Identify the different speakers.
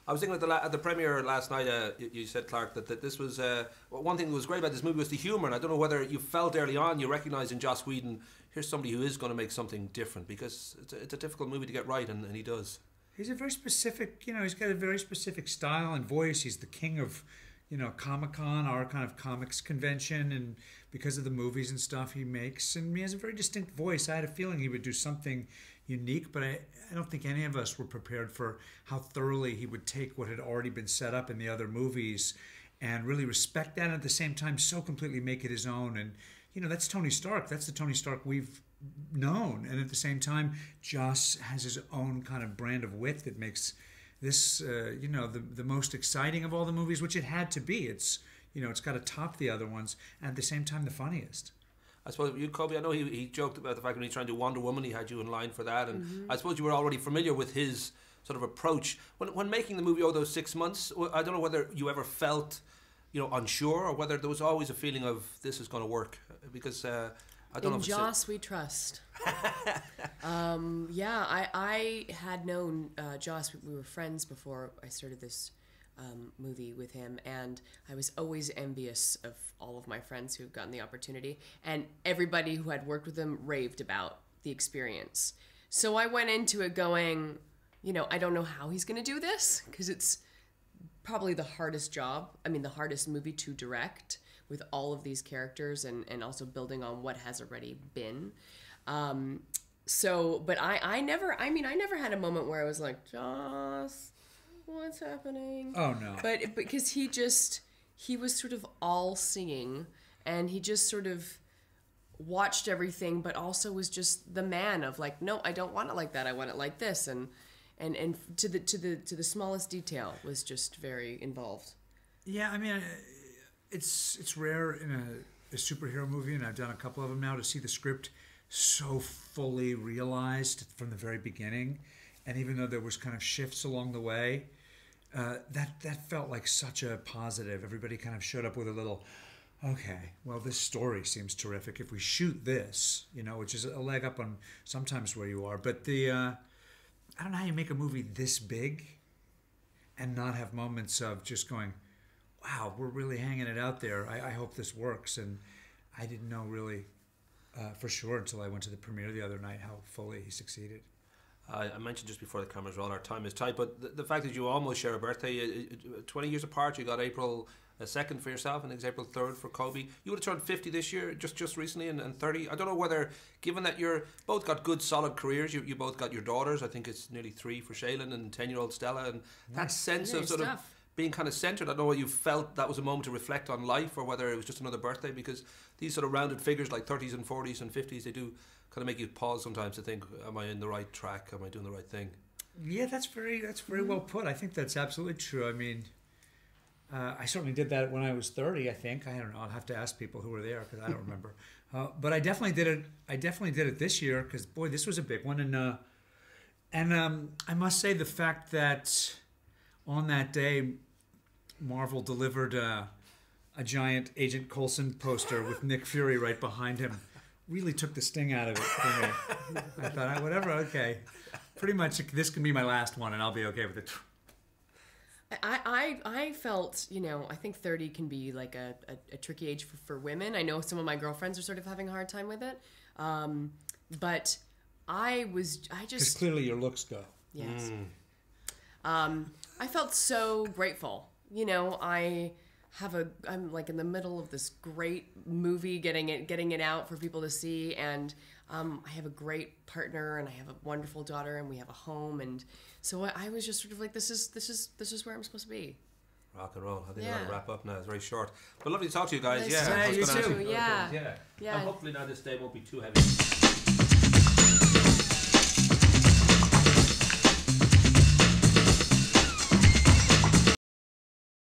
Speaker 1: I was thinking at the premiere last night, you said, Clark, that this was one thing that was great about this movie was the humour. And I don't know whether you felt early on, you recognised in Joss Whedon, here's somebody who is going to make something different, because it's a difficult movie to get right, and he does.
Speaker 2: He's a very specific, he's got a very specific style and voice. He's the king of, Comic-Con, our kind of comics convention, and because of the movies and stuff he makes, and he has a very distinct voice. I had a feeling he would do something unique, but I don't think any of us were prepared for how thoroughly he would take what had already been set up in the other movies and really respect that, and at the same time so completely make it his own. And that's Tony Stark. That's the Tony Stark we've known, and at the same time Joss has his own kind of brand of wit that makes this the most exciting of all the movies, which it had to be. It's it's got to top the other ones, and at the same time the funniest.
Speaker 1: I suppose you, Cobie, I know he joked about the fact when he's trying to do Wonder Woman, he had you in line for that, and I suppose you were already familiar with his sort of approach when making the movie over those 6 months. I don't know whether you ever felt unsure, or whether there was always a feeling of this is going to work, because I don't know.
Speaker 3: In Joss we trust. I had known Joss. We were friends before I started this movie with him, and I was always envious of all of my friends who had gotten the opportunity, and everybody who had worked with him raved about the experience. So I went into it going, I don't know how he's going to do this, because it's probably the hardest job. I mean, the hardest movie to direct, with all of these characters and also building on what has already been. But I never had a moment where I was like, Joss, what's happening?
Speaker 2: Oh no.
Speaker 3: But because he was sort of all seeing, and he just sort of watched everything, but also was just the man of like, no, I don't want it like that. I want it like this, and to the smallest detail was just very involved.
Speaker 2: Yeah, I mean, it's rare in a superhero movie, and I've done a couple of them now, to see the script so fully realized from the very beginning. And even though there was kind of shifts along the way, that felt like such a positive. Everybody kind of showed up with a little, okay, well, this story seems terrific. If we shoot this, which is a leg up on sometimes where you are. But I don't know how you make a movie this big and not have moments of just going, wow, we're really hanging it out there. I hope this works. And I didn't know really for sure until I went to the premiere the other night how fully he succeeded.
Speaker 1: I mentioned just before the cameras roll, our time is tight, but the fact that you almost share a birthday, 20 years apart, you got April 2nd for yourself, and it's April 3rd for Cobie. You would have turned 50 this year, just recently, and 30. I don't know whether, given that you're both got good, solid careers, you both got your daughters. I think it's nearly 3 for Shaylin and 10-year-old Stella, and that sense of sort of being kind of centred. I don't know whether you felt that was a moment to reflect on life, or whether it was just another birthday, because these sort of rounded figures like 30s and 40s and 50s, they do kind of make you pause sometimes to think, am I in the right track? Am I doing the right thing?
Speaker 2: Yeah, that's very well put. I think that's absolutely true. I mean, I certainly did that when I was 30, I think. I don't know. I'll have to ask people who were there, because I don't remember. But I definitely did it. I definitely did it this year, because boy, this was a big one. And I must say, the fact that on that day, Marvel delivered a giant Agent Coulson poster with Nick Fury right behind him really took the sting out of it for me. I thought, whatever, okay. Pretty much this can be my last one, and I'll be okay with it.
Speaker 3: I felt, I think 30 can be like a tricky age for women. I know some of my girlfriends are sort of having a hard time with it. But I just...
Speaker 2: Because clearly your looks go.
Speaker 3: Yes. I felt so grateful. I'm like in the middle of this great movie, getting it out for people to see, and I have a great partner, and I have a wonderful daughter, and we have a home, and so I was just sort of like, this is where I'm supposed to be.
Speaker 1: Rock and roll. I think we're going to wrap up now. It's very short, but lovely to talk to you guys.
Speaker 3: Nice to
Speaker 2: you too.
Speaker 3: Yeah.
Speaker 1: And hopefully now this day won't be too heavy.